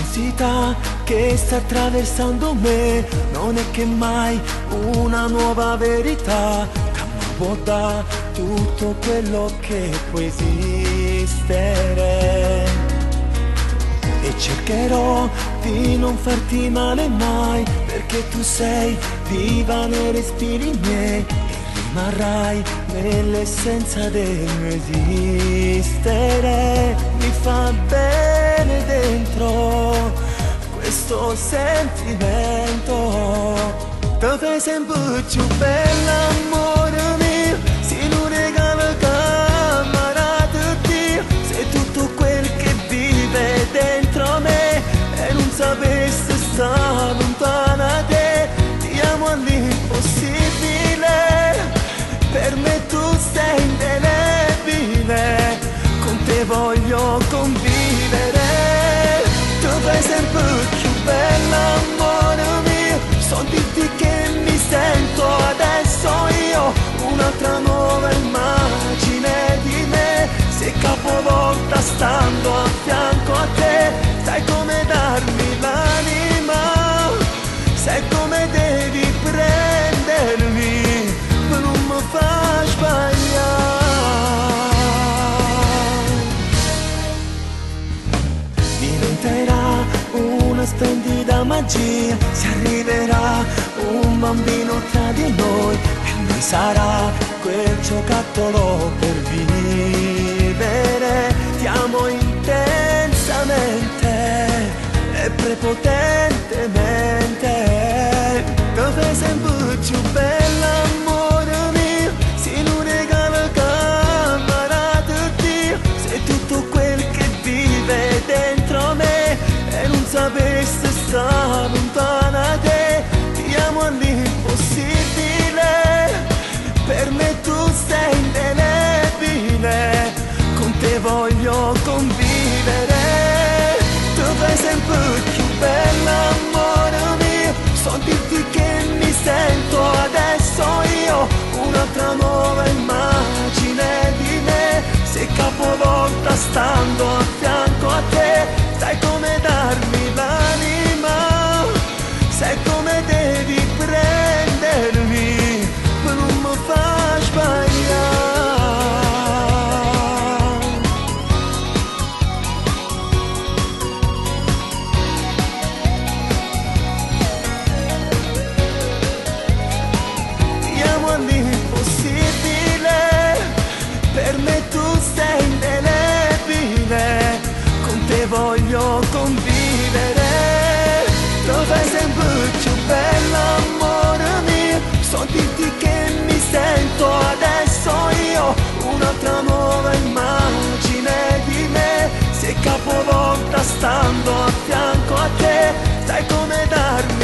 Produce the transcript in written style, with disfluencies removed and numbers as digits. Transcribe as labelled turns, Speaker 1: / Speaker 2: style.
Speaker 1: l'intensità che sta attraversando me non è che mai una nuova verità, può da tutto quello che può esistere. E cercherò di non farti male mai, perché tu sei viva nei respiri miei e rimarrai nell'essenza del mio esistere. Mi fa bene dentro questo sentimento, te fai sempre più bella, amore mio, si non regala camarata Dio, sei tutto quel che vive dentro me e non sapessi stare lontana da te. Ti amo all'impossibile, per me tu sei indelebile, con te voglio convivere. Tu fai sempre più bella, amore mio, so dirti che mi sento adesso io un'altra nuova immagine di me, sei capovolta stando a fianco a te, sai come darmi l'anima, sai come devi prendermi, ma non mi fa sbagliare. Diventerà una splendida magia, si arriverà un bambino tra di noi e lui sarà quel giocattolo per vivere. Ti amo intensamente e prepotentemente, te fai sempre più bella, amore mio, si non regala camarata Dio, sei tutto quel che vive dentro me e non sapessi stare lontana da te. Ti amo all'impossibile, per me tu sei indelebile, con te voglio convivere. Tu fai sempre più bella, amore mio, so dirti che mi sento adesso io un'altra nuova immagine di me, sei capovolta stando a fianco a te, sai come darmi l'anima, sai come devi prendermi, ma non mi fa sbagliare. Ti amo all'impossibile, per me tu sei indelebile, con te voglio convivere. Tu fai sempre più bella, amore mio, so dirti che mi sento adesso io un'altra nuova immagine di me, sei capovolta stando a fianco a te, sai come darmi